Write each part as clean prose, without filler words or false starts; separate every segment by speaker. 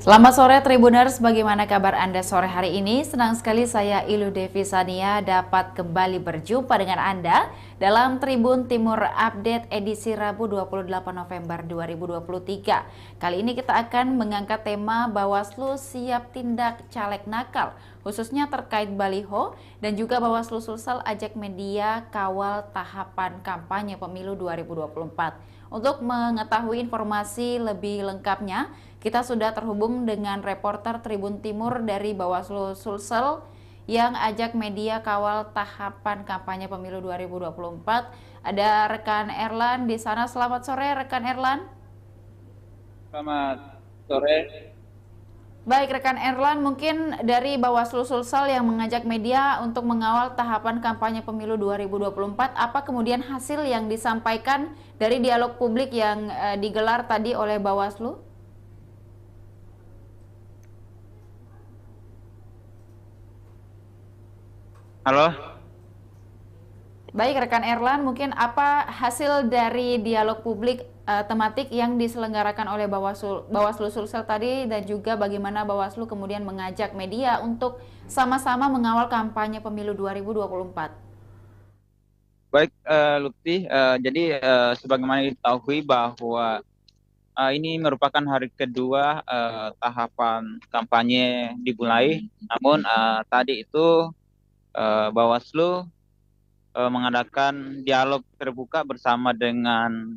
Speaker 1: Selamat sore Tribuners, bagaimana kabar Anda sore hari ini? Senang sekali saya Ilu Devi Sania dapat kembali berjumpa dengan Anda dalam Tribun Timur Update edisi Rabu 28 November 2023. Kali ini kita akan mengangkat tema Bawaslu siap tindak caleg nakal, khususnya terkait baliho, dan juga Bawaslu Sulsel ajak media kawal tahapan kampanye pemilu 2024. Untuk mengetahui informasi lebih lengkapnya, kita sudah terhubung dengan reporter Tribun Timur dari Bawaslu Sulsel yang ajak media kawal tahapan kampanye pemilu 2024. Ada rekan Erlan di sana. Selamat sore rekan Erlan.
Speaker 2: Selamat sore.
Speaker 1: Baik rekan Erlan, mungkin dari Bawaslu Sulsel yang mengajak media untuk mengawal tahapan kampanye pemilu 2024, apa kemudian hasil yang disampaikan dari dialog publik yang digelar tadi oleh Bawaslu?
Speaker 2: Halo.
Speaker 1: Baik rekan Erlan, mungkin apa hasil dari dialog publik tematik yang diselenggarakan oleh Bawaslu Sulsel tadi, dan juga bagaimana Bawaslu kemudian mengajak media untuk sama-sama mengawal kampanye pemilu 2024?
Speaker 2: Baik, Lutfi. Jadi sebagaimana diketahui bahwa ini merupakan hari kedua tahapan kampanye dimulai. Namun tadi itu Bawaslu mengadakan dialog terbuka bersama dengan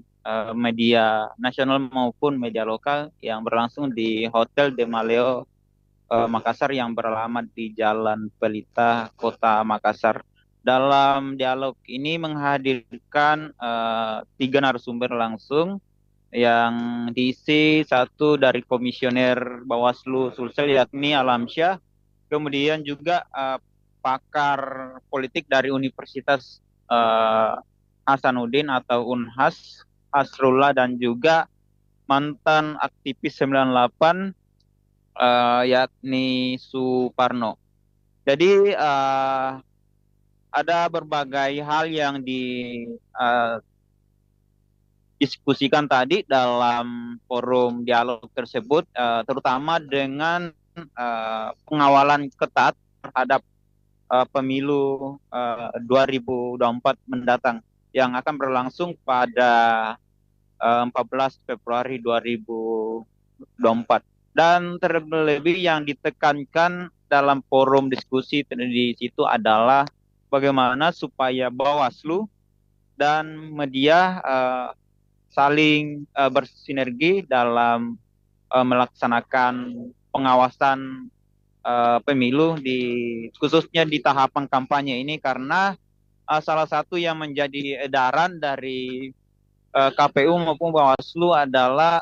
Speaker 2: media nasional maupun media lokal yang berlangsung di Hotel De Maleo Makassar yang beralamat di Jalan Pelita, Kota Makassar. Dalam dialog ini menghadirkan tiga narasumber langsung yang diisi satu dari Komisioner Bawaslu Sulsel yakni Alamsyah, kemudian juga pakar politik dari Universitas Hasanuddin atau Unhas, Asrullah, dan juga mantan aktivis 98 yakni Suparno. Jadi ada berbagai hal yang didiskusikan tadi dalam forum dialog tersebut, terutama dengan pengawalan ketat terhadap pemilu 2024 mendatang yang akan berlangsung pada 14 Februari 2024. Dan terlebih yang ditekankan dalam forum diskusi di situ adalah bagaimana supaya Bawaslu dan media saling bersinergi dalam melaksanakan pengawasan pemilu khususnya di tahapan kampanye ini, karena salah satu yang menjadi edaran dari KPU maupun Bawaslu adalah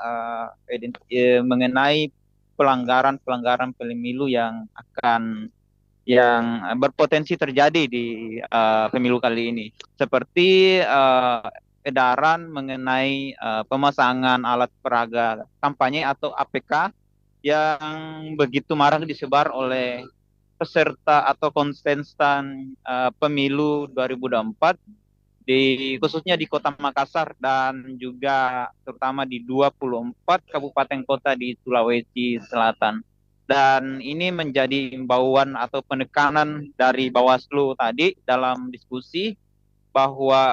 Speaker 2: mengenai pelanggaran-pelanggaran pemilu yang berpotensi terjadi di pemilu kali ini, seperti edaran mengenai pemasangan alat peraga kampanye atau APK yang begitu marak disebar oleh peserta atau kontestan pemilu 2024 khususnya di Kota Makassar dan juga terutama di 24 kabupaten kota di Sulawesi Selatan. Dan ini menjadi imbauan atau penekanan dari Bawaslu tadi dalam diskusi bahwa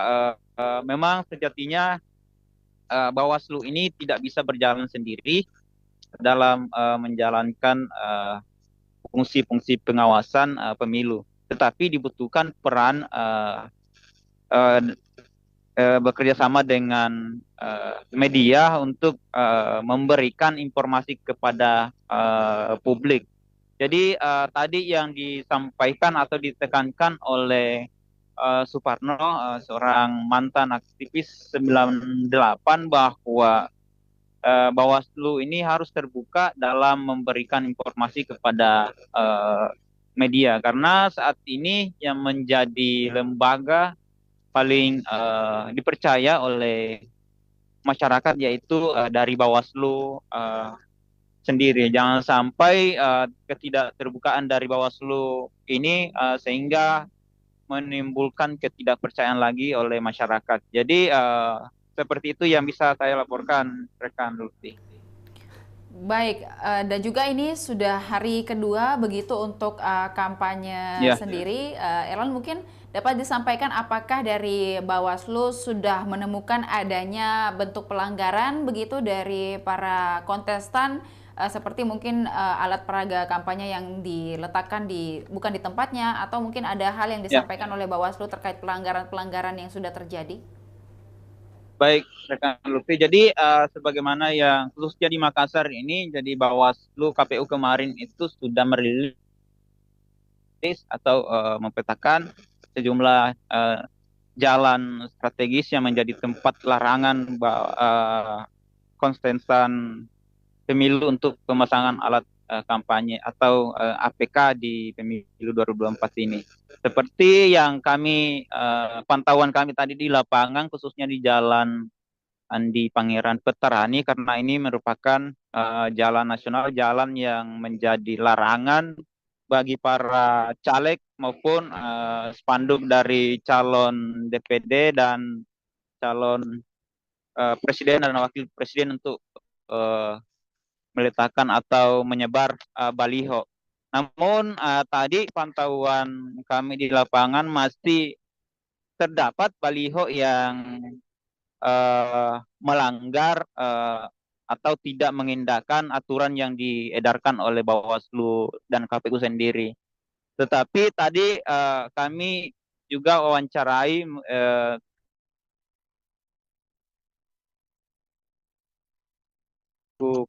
Speaker 2: memang sejatinya Bawaslu ini tidak bisa berjalan sendiri dalam menjalankan fungsi-fungsi pengawasan pemilu, tetapi dibutuhkan peran uh, bekerja sama dengan media untuk memberikan informasi kepada publik. Jadi tadi yang disampaikan atau ditekankan oleh Suparno, seorang mantan aktivis 98, bahwa Bawaslu ini harus terbuka dalam memberikan informasi kepada media, karena saat ini yang menjadi lembaga paling dipercaya oleh masyarakat yaitu dari Bawaslu sendiri. Jangan sampai ketidakterbukaan dari Bawaslu ini sehingga menimbulkan ketidakpercayaan lagi oleh masyarakat. Jadi seperti itu yang bisa saya laporkan, rekan Lutfi.
Speaker 1: Baik, dan juga ini sudah hari kedua begitu untuk kampanye
Speaker 2: Ya,
Speaker 1: sendiri. Erlan, mungkin dapat disampaikan apakah dari Bawaslu sudah menemukan adanya bentuk pelanggaran begitu dari para kontestan, seperti mungkin alat peraga kampanye yang diletakkan bukan di tempatnya, atau mungkin ada hal yang
Speaker 2: ya.
Speaker 1: disampaikan oleh Bawaslu terkait pelanggaran-pelanggaran yang sudah terjadi?
Speaker 2: Baik, rekan Lutfi. Jadi sebagaimana yang khususnya di Makassar ini, jadi Bawaslu KPU kemarin itu sudah merilis atau memetakan sejumlah jalan strategis yang menjadi tempat larangan kontestan pemilu untuk pemasangan alat kampanye atau APK di pemilu 2024 ini. Seperti yang pantauan kami tadi di lapangan, khususnya di Jalan Andi Pangeran Petarani, karena ini merupakan jalan nasional, jalan yang menjadi larangan bagi para caleg maupun spanduk dari calon DPD dan calon presiden dan wakil presiden untuk eh, meletakkan atau menyebar baliho. Namun tadi pantauan kami di lapangan masih terdapat baliho yang melanggar atau tidak mengindahkan aturan yang diedarkan oleh Bawaslu dan KPU sendiri. Tetapi tadi kami juga wawancarai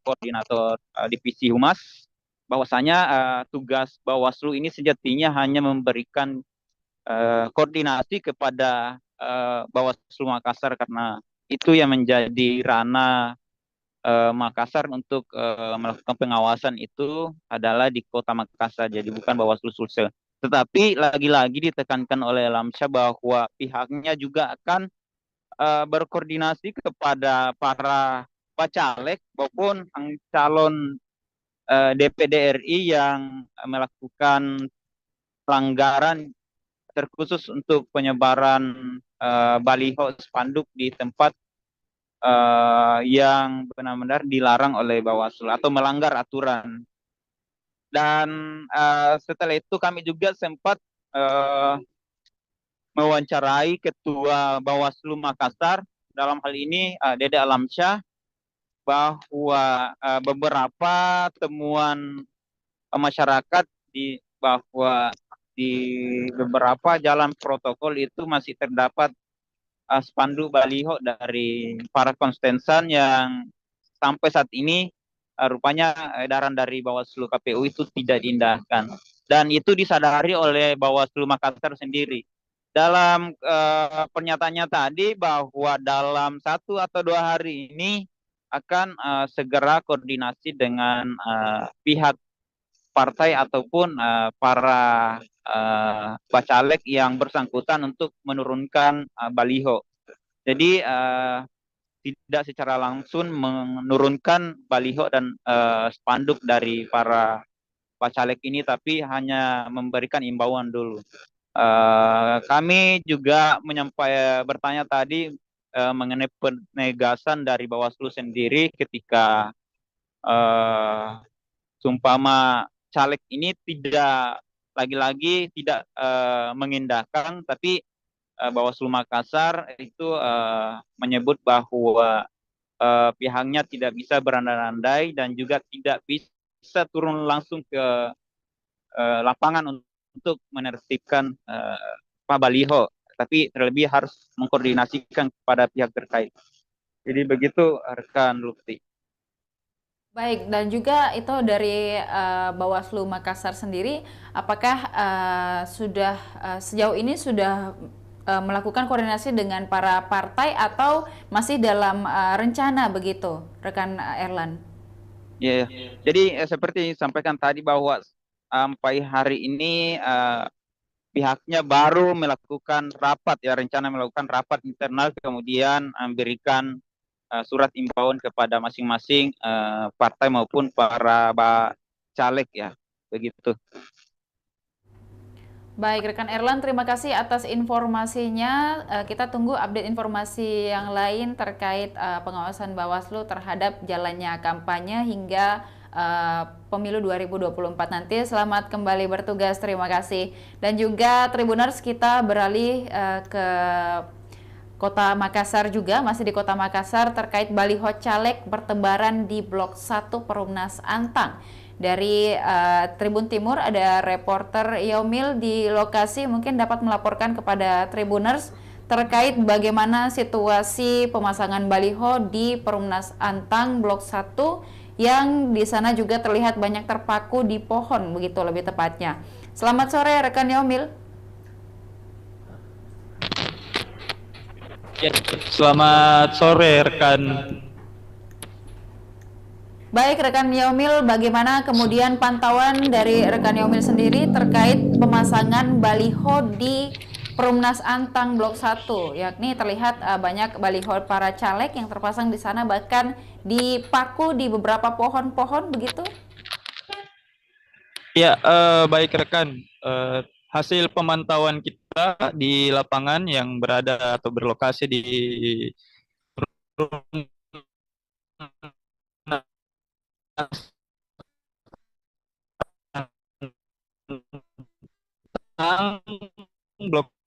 Speaker 2: koordinator divisi humas, bahwasanya tugas Bawaslu ini sejatinya hanya memberikan koordinasi kepada Bawaslu Makassar, karena itu yang menjadi ranah Makassar untuk melakukan pengawasan itu adalah di Kota Makassar, jadi bukan Bawaslu Sulsel. Tetapi lagi-lagi ditekankan oleh Lamsyah bahwa pihaknya juga akan berkoordinasi kepada para bacalek maupun calon DPD RI yang melakukan pelanggaran terkhusus untuk penyebaran baliho spanduk di tempat yang benar-benar dilarang oleh Bawaslu atau melanggar aturan. Dan setelah itu kami juga sempat uh, mewawancarai Ketua Bawaslu Makassar, dalam hal ini Dede Alamsyah, bahwa beberapa temuan masyarakat bahwa di beberapa jalan protokol itu masih terdapat spanduk baliho dari para konstensan yang sampai saat ini rupanya edaran dari Bawaslu KPU itu tidak diindahkan. Dan itu disadari oleh Bawaslu Makassar sendiri. Dalam pernyataannya tadi bahwa dalam 1 atau 2 hari ini akan segera koordinasi dengan pihak partai ataupun para bacalek yang bersangkutan untuk menurunkan baliho. Jadi tidak secara langsung menurunkan baliho dan spanduk dari para bacalek ini, tapi hanya memberikan imbauan dulu. Kami juga bertanya tadi mengenai penegasan dari Bawaslu sendiri ketika sumpama caleg ini tidak lagi-lagi tidak mengindahkan, tapi Bawaslu Makassar itu menyebut bahwa pihaknya tidak bisa berandai-andai dan juga tidak bisa turun langsung ke lapangan untuk menertibkan Pak Baliho, tapi terlebih harus mengkoordinasikan kepada pihak terkait. Jadi begitu rekan Lutfi.
Speaker 1: Baik, dan juga itu dari Bawaslu Makassar sendiri, apakah sejauh ini sudah melakukan koordinasi dengan para partai atau masih dalam rencana begitu, rekan Erlan?
Speaker 2: Ya, yeah. Jadi seperti disampaikan tadi bahwa sampai hari ini pihaknya baru melakukan rapat, ya, rencana melakukan rapat internal, kemudian memberikan surat imbauan kepada masing-masing partai maupun para caleg, ya, begitu.
Speaker 1: Baik, rekan Erlan, terima kasih atas informasinya. Kita tunggu update informasi yang lain terkait pengawasan Bawaslu terhadap jalannya kampanye hingga pemilu 2024 nanti. Selamat kembali bertugas, terima kasih. Dan juga Tribuners, kita beralih ke Kota Makassar juga, masih di Kota Makassar terkait baliho caleg bertebaran di Blok 1 Perumnas Antang. Dari Tribun Timur ada reporter Yaumil di lokasi, mungkin dapat melaporkan kepada Tribuners terkait bagaimana situasi pemasangan baliho di Perumnas Antang Blok 1 yang di sana juga terlihat banyak terpaku di pohon, begitu lebih tepatnya. Selamat sore rekan Yaumil.
Speaker 3: Ya, selamat sore rekan.
Speaker 1: Baik rekan Yaumil, bagaimana kemudian pantauan dari rekan Yaumil sendiri terkait pemasangan baliho di Perumnas Antang Blok 1, yakni terlihat banyak baliho para caleg yang terpasang di sana, bahkan dipaku di beberapa pohon-pohon begitu?
Speaker 3: Ya, baik rekan. Hasil pemantauan kita di lapangan yang berada atau berlokasi di Blok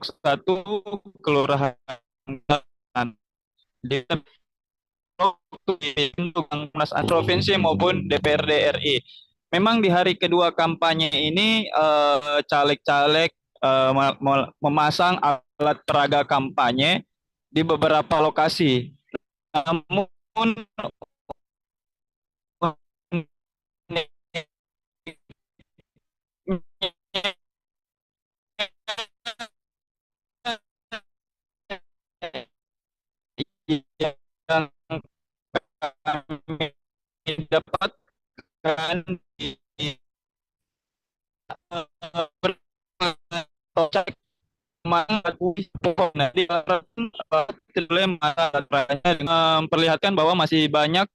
Speaker 3: 1 Kelurahan di Komnas Provinsi maupun DPRD RI. Memang di hari kedua kampanye ini caleg-caleg memasang alat peraga kampanye di beberapa lokasi. Namun yang kami dapatkan di memperlihatkan bahwa masih banyak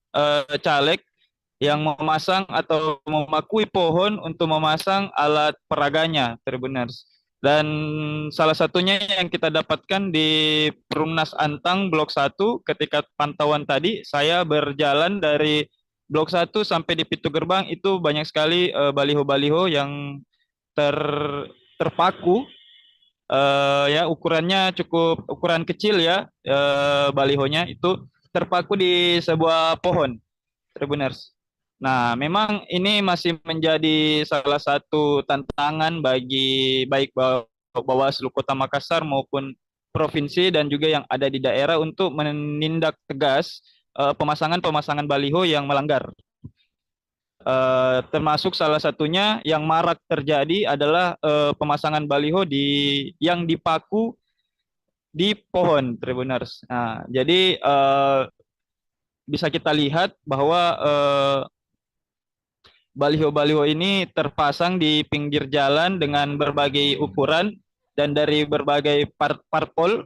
Speaker 3: caleg yang memasang atau memakui pohon untuk memasang alat peraganya, Tribuners. Dan salah satunya yang kita dapatkan di Perumnas Antang Blok 1 ketika pantauan tadi, saya berjalan dari Blok 1 sampai di pintu gerbang itu banyak sekali baliho-baliho yang terpaku, ya ukurannya cukup ukuran kecil ya, balihonya itu terpaku di sebuah pohon, Tribuners. Nah, memang ini masih menjadi salah satu tantangan bagi baik Bawaslu Kota Makassar maupun provinsi dan juga yang ada di daerah untuk menindak tegas pemasangan-pemasangan baliho yang melanggar. Termasuk salah satunya yang marak terjadi adalah pemasangan baliho yang dipaku di pohon, Tribuners. Nah, jadi bisa kita lihat bahwa baliho-baliho ini terpasang di pinggir jalan dengan berbagai ukuran dan dari berbagai parpol.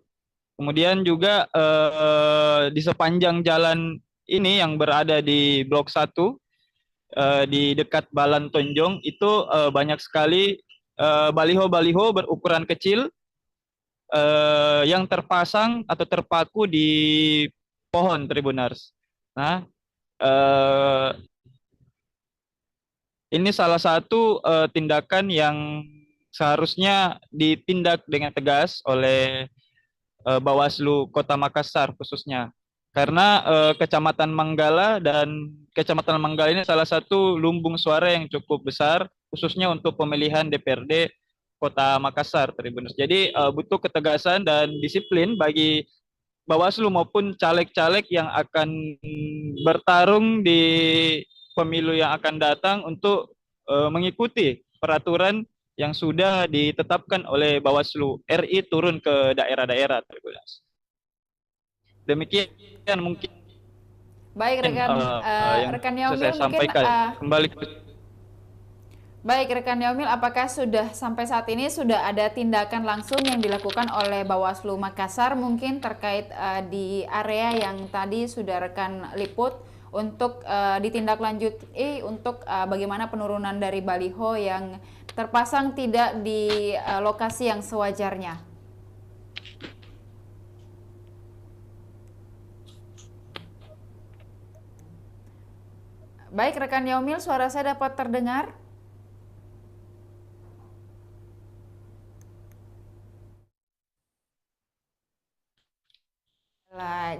Speaker 3: Kemudian juga di sepanjang jalan ini yang berada di Blok 1 di dekat Balan Tonjong itu banyak sekali baliho-baliho berukuran kecil yang terpasang atau terpaku di pohon, Tribuners. Nah, ini salah satu tindakan yang seharusnya ditindak dengan tegas oleh Bawaslu Kota Makassar khususnya. Karena Kecamatan Manggala ini salah satu lumbung suara yang cukup besar khususnya untuk pemilihan DPRD Kota Makassar, Tribuners. Jadi butuh ketegasan dan disiplin bagi Bawaslu maupun caleg-caleg yang akan bertarung di pemilu yang akan datang untuk mengikuti peraturan yang sudah ditetapkan oleh Bawaslu RI turun ke daerah-daerah. Demikian mungkin.
Speaker 1: Baik rekan
Speaker 3: yang
Speaker 1: Yaumil,
Speaker 3: saya sampaikan. Kembali.
Speaker 1: Baik rekan Yaumil, apakah sudah sampai saat ini sudah ada tindakan langsung yang dilakukan oleh Bawaslu Makassar mungkin terkait di area yang tadi sudah rekan liput untuk ditindaklanjuti untuk bagaimana penurunan dari baliho yang terpasang tidak di lokasi yang sewajarnya. Baik, rekan Yaumil, suara saya dapat terdengar?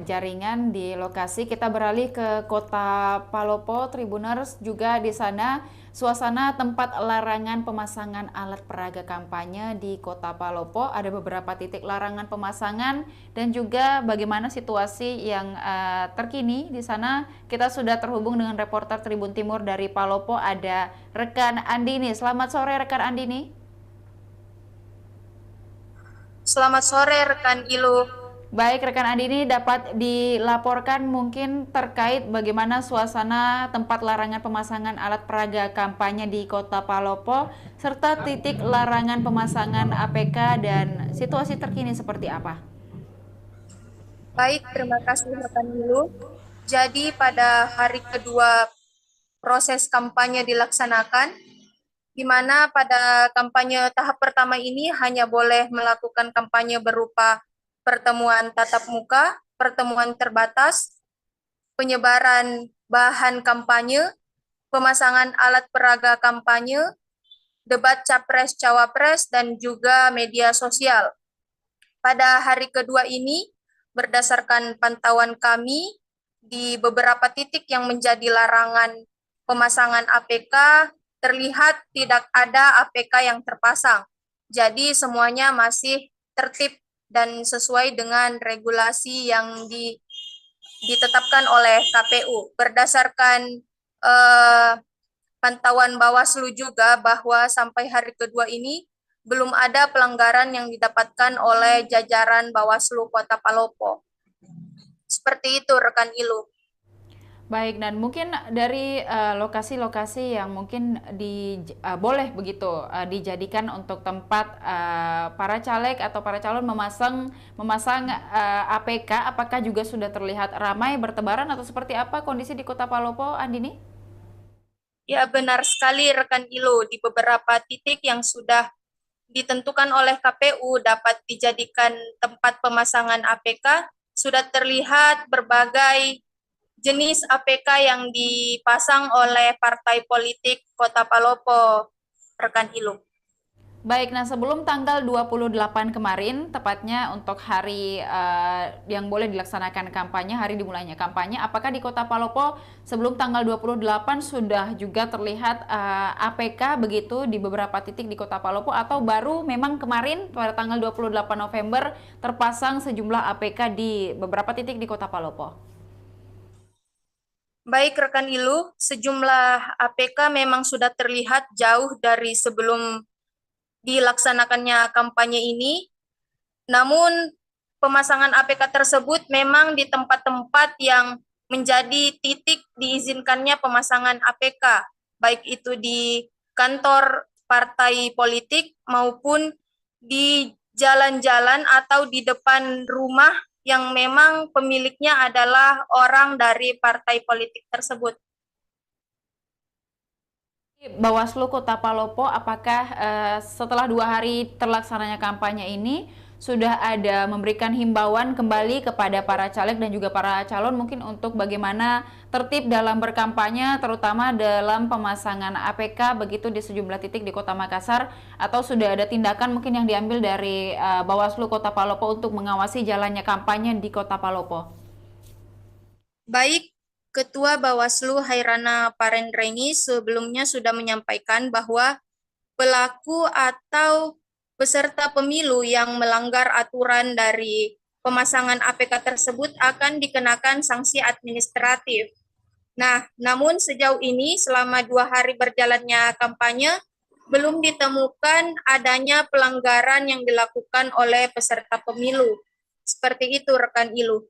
Speaker 1: Jaringan di lokasi, kita beralih ke Kota Palopo. Tribuners, juga di sana suasana tempat larangan pemasangan alat peraga kampanye di Kota Palopo. Ada beberapa titik larangan pemasangan dan juga bagaimana situasi yang terkini di sana. Kita sudah terhubung dengan reporter Tribun Timur dari Palopo, ada rekan Andini. Selamat sore rekan Andini.
Speaker 4: Selamat sore rekan Ilu.
Speaker 1: Baik, rekan Andini, dapat dilaporkan mungkin terkait bagaimana suasana tempat larangan pemasangan alat peraga kampanye di Kota Palopo, serta titik larangan pemasangan APK dan situasi terkini seperti apa?
Speaker 4: Baik, terima kasih rekan Ilu. Jadi pada hari kedua proses kampanye dilaksanakan, di mana pada kampanye tahap pertama ini hanya boleh melakukan kampanye berupa pertemuan tatap muka, pertemuan terbatas, penyebaran bahan kampanye, pemasangan alat peraga kampanye, debat capres-cawapres, dan juga media sosial. Pada hari kedua ini, berdasarkan pantauan kami, di beberapa titik yang menjadi larangan pemasangan APK, terlihat tidak ada APK yang terpasang. Jadi semuanya masih tertib dan sesuai dengan regulasi yang ditetapkan oleh KPU. Berdasarkan pantauan Bawaslu juga bahwa sampai hari kedua ini belum ada pelanggaran yang didapatkan oleh jajaran Bawaslu Kota Palopo. Seperti itu rekan Ilu.
Speaker 1: Baik, dan mungkin dari lokasi-lokasi yang mungkin boleh begitu dijadikan untuk tempat para caleg atau para calon memasang APK, apakah juga sudah terlihat ramai bertebaran atau seperti apa kondisi di Kota Palopo, Andini?
Speaker 4: Ya, benar sekali rekan Ilu. Di beberapa titik yang sudah ditentukan oleh KPU dapat dijadikan tempat pemasangan APK, sudah terlihat berbagai jenis APK yang dipasang oleh partai politik Kota Palopo, rekan Ilu.
Speaker 1: Baik, nah sebelum tanggal 28 kemarin, tepatnya untuk hari yang boleh dilaksanakan kampanye, hari dimulainya kampanye, apakah di Kota Palopo sebelum tanggal 28 sudah juga terlihat APK begitu di beberapa titik di Kota Palopo, atau baru memang kemarin pada tanggal 28 November terpasang sejumlah APK di beberapa titik di Kota Palopo?
Speaker 4: Baik rekan Ilu, sejumlah APK memang sudah terlihat jauh dari sebelum dilaksanakannya kampanye ini. Namun pemasangan APK tersebut memang di tempat-tempat yang menjadi titik diizinkannya pemasangan APK, baik itu di kantor partai politik maupun di jalan-jalan atau di depan rumah yang memang pemiliknya adalah orang dari partai politik tersebut.
Speaker 1: Bawaslu Kota Palopo, apakah setelah 2 hari terlaksananya kampanye ini sudah ada memberikan himbauan kembali kepada para caleg dan juga para calon mungkin untuk bagaimana tertib dalam berkampanye, terutama dalam pemasangan APK begitu di sejumlah titik di Kota Makassar, atau sudah ada tindakan mungkin yang diambil dari Bawaslu Kota Palopo untuk mengawasi jalannya kampanye di Kota Palopo?
Speaker 4: Baik, Ketua Bawaslu Hairana Parengreni sebelumnya sudah menyampaikan bahwa pelaku atau peserta pemilu yang melanggar aturan dari pemasangan APK tersebut akan dikenakan sanksi administratif. Nah, namun sejauh ini selama 2 hari berjalannya kampanye, belum ditemukan adanya pelanggaran yang dilakukan oleh peserta pemilu. Seperti itu rekan Ilu.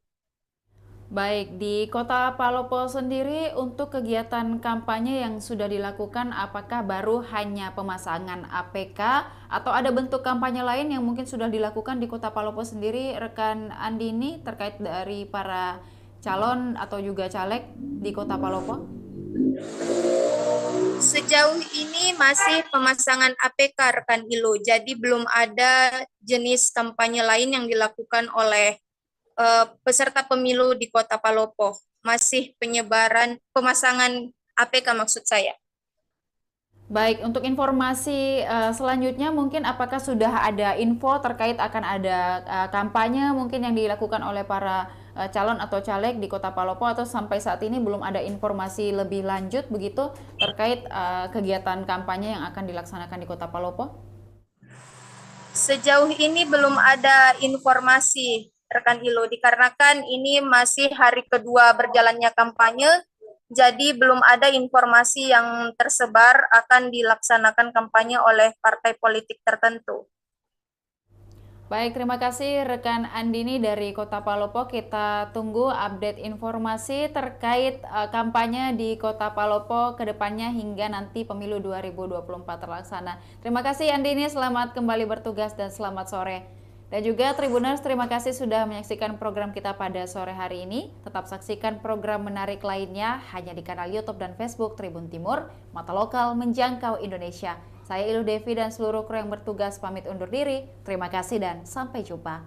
Speaker 1: Baik, di Kota Palopo sendiri untuk kegiatan kampanye yang sudah dilakukan, apakah baru hanya pemasangan APK atau ada bentuk kampanye lain yang mungkin sudah dilakukan di Kota Palopo sendiri, rekan Andini, terkait dari para calon atau juga caleg di Kota Palopo?
Speaker 4: Sejauh ini masih pemasangan APK rekan ILO, jadi belum ada jenis kampanye lain yang dilakukan oleh peserta pemilu di Kota Palopo. Masih pemasangan APK maksud saya.
Speaker 1: Baik, untuk informasi selanjutnya mungkin apakah sudah ada info terkait akan ada kampanye mungkin yang dilakukan oleh para calon atau caleg di Kota Palopo, atau sampai saat ini belum ada informasi lebih lanjut begitu terkait kegiatan kampanye yang akan dilaksanakan di Kota Palopo?
Speaker 4: Sejauh ini belum ada informasi rekan ILO, dikarenakan ini masih hari kedua berjalannya kampanye, jadi belum ada informasi yang tersebar akan dilaksanakan kampanye oleh partai politik tertentu.
Speaker 1: Baik, terima kasih rekan Andini dari Kota Palopo. Kita tunggu update informasi terkait kampanye di Kota Palopo ke depannya hingga nanti pemilu 2024 terlaksana. Terima kasih Andini, selamat kembali bertugas dan selamat sore. Dan juga Tribuners, terima kasih sudah menyaksikan program kita pada sore hari ini. Tetap saksikan program menarik lainnya hanya di kanal YouTube dan Facebook Tribun Timur, Mata Lokal Menjangkau Indonesia. Saya Ilu Devi dan seluruh kru yang bertugas pamit undur diri. Terima kasih dan sampai jumpa.